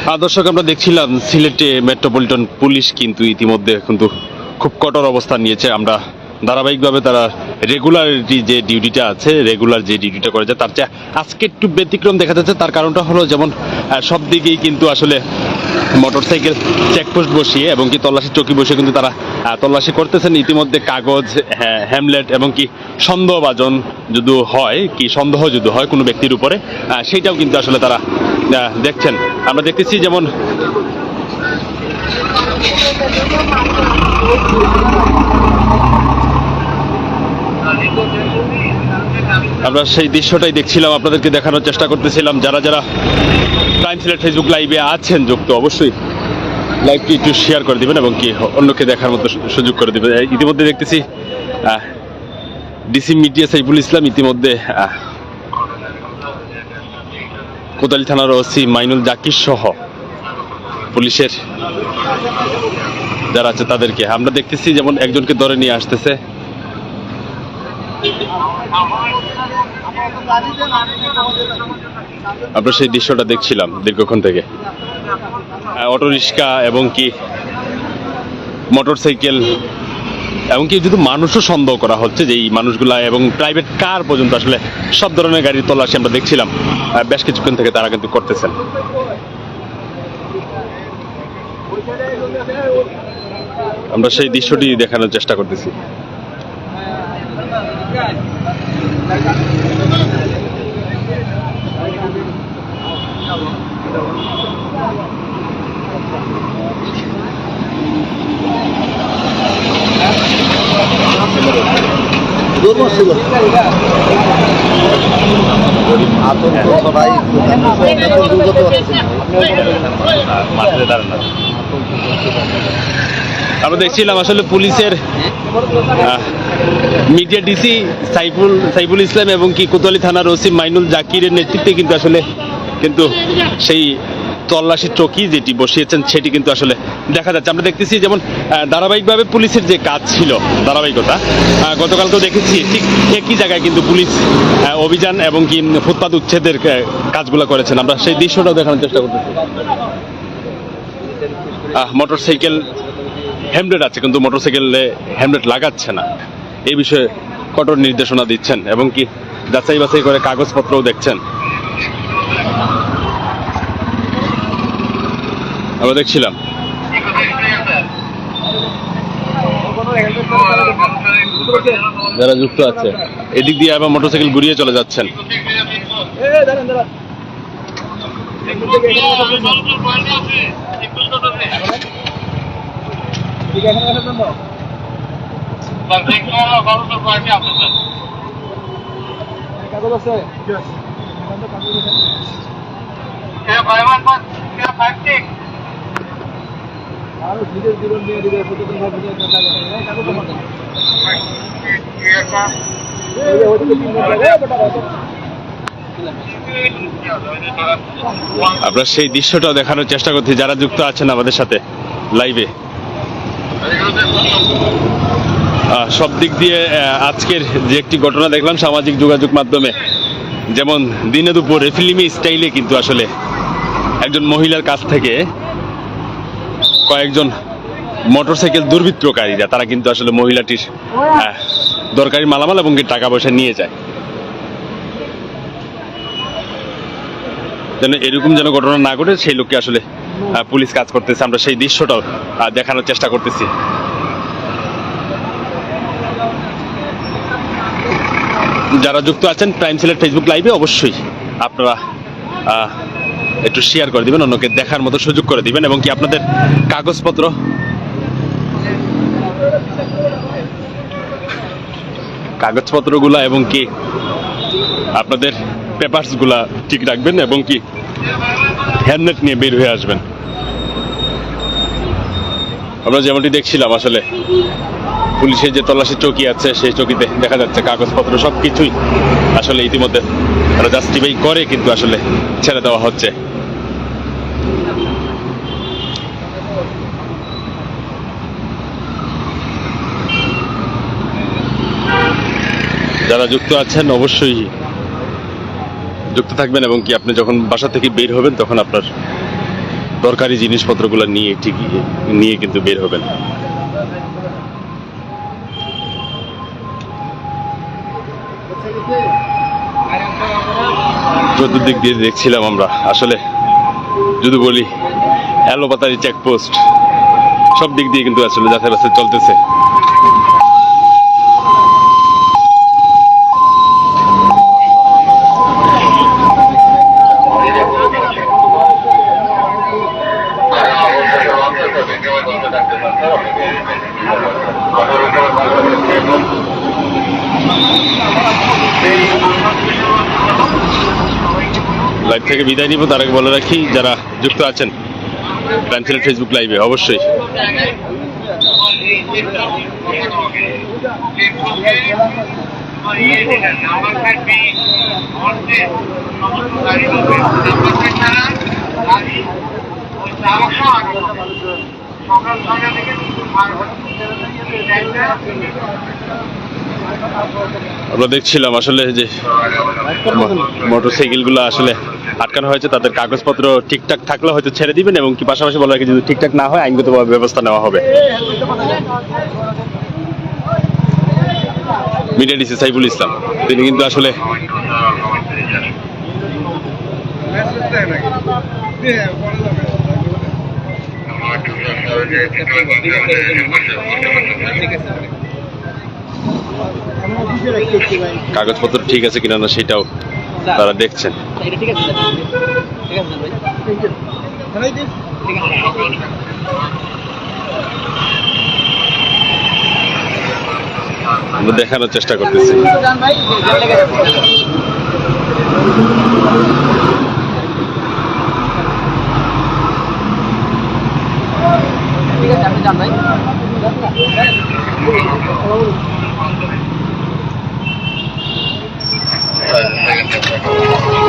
দর্শক, আমরা দেখছিলাম সিলেটে মেট্রোপলিটন পুলিশ কিন্তু ইতিমধ্যে কিন্তু খুব কঠোর অবস্থান নিয়েছে। আমরা ধারাবাহিকভাবে তারা রেগুলারিটি যে ডিউটিটা আছে, রেগুলার যে ডিউটিটা করে যায় তার চেয়ে আজকে একটু ব্যতিক্রম দেখা যাচ্ছে। তার কারণটা হলো যেমন সব দিকেই কিন্তু আসলে মোটরসাইকেল চেকপোস্ট বসিয়ে এবং কি তল্লাশি চৌকি বসিয়ে কিন্তু তারা তল্লাশি করতেছেন। ইতিমধ্যে কাগজ, হ্যামলেট এবং কি সন্দেহভাজন যদি হয়, কি সন্দেহ যদি হয় কোনো ব্যক্তির উপরে, সেইটাও কিন্তু আসলে তারা দেখছেন। আমরা দেখতেছি যেমন আমরা সেই দৃশ্যটাই দেখছিলাম, আপনাদেরকে দেখানোর চেষ্টা করতেছিলাম। যারা যারা প্রাইম সিলেট ফেসবুক লাইভে আছেন যুক্ত, অবশ্যই লাইভটি একটু শেয়ার করে দিবেন এবং কি অন্যকে দেখার মতো সুযোগ করে দিবেন। ইতিমধ্যে দেখতেছি ডিসি মিডিয়া সাইফুল ইসলাম ইতিমধ্যে কোতোয়ালি থানার ওসি মাইনুল জাকির সহ পুলিশের যারা আছে তাদেরকে আমরা দেখতেছি যেমন একজনকে ধরে নিয়ে আসতেছে। আমরা সেই দৃশ্যটা দেখছিলাম দীর্ঘক্ষণ থেকে। অটো রিক্সা এবং কি মোটরসাইকেল এবং কি যদি মানুষও সন্দেহ করা হচ্ছে যে এই মানুষগুলা, এবং প্রাইভেট কার পর্যন্ত আসলে সব ধরনের গাড়ির তল্লাশি আমরা দেখছিলাম বেশ কিছুক্ষণ থেকে তারা কিন্তু করতেছেন। আমরা সেই দৃশ্যটি দেখানোর চেষ্টা করতেছি। আমরা দেখছিলাম আসলে পুলিশের মিডিয়া ডিসি সাইফুল ইসলাম এবং কি কোতোয়ালি থানার ওসি মাইনুল জাকিরের নেতৃত্বে কিন্তু আসলে সেই তল্লাশি চৌকি যেটি বসিয়েছেন সেটি কিন্তু আসলে দেখা যাচ্ছে। আমরা দেখতেছি যেমন ধারাবাহিকভাবে পুলিশের যে কাজ ছিল, ধারাবাহিকতা গতকালকেও দেখেছি ঠিক একই জায়গায় কিন্তু পুলিশ অভিযান এবং কি ফুটপাত উচ্ছেদের কাজগুলো করেছেন। আমরা সেই দৃশ্যটাও দেখানোর চেষ্টা করতেছি। মোটরসাইকেল হেলমেট আছে কিন্তু মোটরসাইকেলে হেলমেট লাগাচ্ছে না, এই বিষয়ে কঠোর নির্দেশনা দিচ্ছেন এবং কি যাচাই বাছাই করে কাগজপত্রও দেখছেন। আমরা দেখছিলাম যারা যুক্ত আছে এদিক দিয়ে আবার মোটরসাইকেল ঘুরিয়ে চলে যাচ্ছেন। আমরা সেই দৃশ্যটাও দেখানোর চেষ্টা করছি যারা যুক্ত আছেন আমাদের সাথে লাইভে। সব দিক দিয়ে আজকের যে একটি ঘটনা দেখলাম সামাজিক যোগাযোগ মাধ্যমে, যেমন দিনে দুপুরে ফিল্মি স্টাইলে কিন্তু আসলে একজন মহিলার কাছ থেকে কয়েকজন মোটরসাইকেল দুর্বৃত্তকারীরা তারা কিন্তু আসলে মহিলাটির দরকারি মালামাল এবং টাকা পয়সা নিয়ে যায়। যেন এরকম যেন ঘটনা না ঘটে সেই লোককে আসলে পুলিশ কাজ করতেছে। আমরা সেই দৃশ্যটাও দেখানোর চেষ্টা করতেছি। যারা যুক্ত আছেন প্রাইম সিলেট ফেসবুক লাইভে, অবশ্যই আপনারা একটু শেয়ার করে দিবেন, অন্যকে দেখার মতো সুযোগ করে দিবেন এবং কি আপনাদের কাগজপত্রগুলা এবং কি আপনাদের পেপারসগুলা ঠিক রাখবেন এবং কি হেলমেট নিয়ে বের হয়ে আসবেন। আমরা যেমনটি দেখছিলাম আসলে পুলিশের যে তল্লাশি চৌকি আছে সেই চৌকিতে দেখা যাচ্ছে কাগজপত্র সবকিছুই আসলে ইতিমধ্যে জাস্টিফাই করে কিন্তু আসলে ছেড়ে দেওয়া হচ্ছে। যারা যুক্ত আছেন অবশ্যই যুক্ত থাকবেন এবং কি আপনি যখন বাসা থেকে বের হবেন তখন আপনার দরকারি জিনিসপত্রগুলো নিয়ে ঠিকই নিয়ে কিন্তু বের হবেন। চতুর্দিক দিয়ে দেখছিলাম আমরা, আসলে যদি বলি এলোপাতারি চেকপোস্ট, সব দিক দিয়ে কিন্তু আসলে যাচাই বাছাই চলতেছে। লাইভ থেকে বিদায় নিব, তার আগে বলে রাখি যারা যুক্ত আছেন ক্রাইম সিলেট ফেসবুক লাইভে অবশ্যই আমরা দেখছিলাম আসলে যে মোটরসাইকেল গুলো আসলে আটকানো হয়েছে, তাদের কাগজপত্র ঠিকঠাক থাকলে হয়তো ছেড়ে দিবেন, এবং কি পাশাপাশি বলা রাখি যদি ঠিকঠাক না হয় আইনগতভাবে ব্যবস্থা নেওয়া হবে। মিডিয়া ডিসি সাইফুল ইসলাম তিনি কিন্তু আসলে কাগজপত্র ঠিক আছে কিনা না সেটাও তারা দেখছেন। আমরা দেখানোর চেষ্টা করতেছি।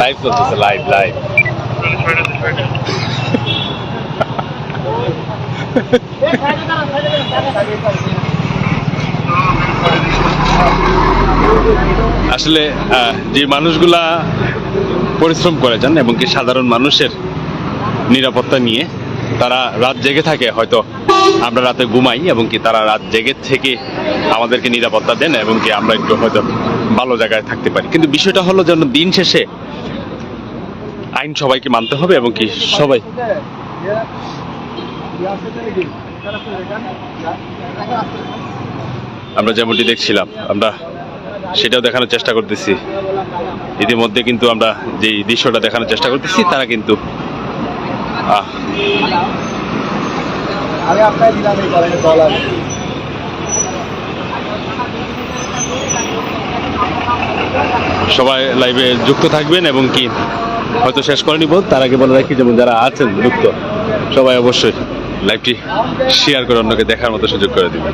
লাইভ চলতেছে, লাইভ লাইভ আসলে যে মানুষগুলা পরিশ্রম করে যান এবং কি সাধারণ মানুষের নিরাপত্তা নিয়ে তারা রাত জেগে থাকে, হয়তো আমরা রাতে ঘুমাই এবং কি তারা রাত জেগে থেকে আমাদেরকে নিরাপত্তা দেন এবং কি আমরা একটু হয়তো ভালো জায়গায় থাকতে পারি। কিন্তু বিষয়টা হলো যেন দিন শেষে আইন সবাইকে মানতে হবে এবং কি সবাই আমরা যেমনটি দেখছিলাম আমরা সেটাও দেখানোর চেষ্টা করতেছি। ইতিমধ্যে কিন্তু আমরা যে দৃশ্যটা দেখানোর চেষ্টা করতেছি তারা কিন্তু সবাই লাইভে যুক্ত থাকবেন এবং কি হয়তো শেষ করে নিব, তার আগে বলে রাখি যেমন যারা আছেন যুক্ত সবাই অবশ্যই লাইভটি শেয়ার করে অন্যকে দেখার মতো সুযোগ করে দিবেন।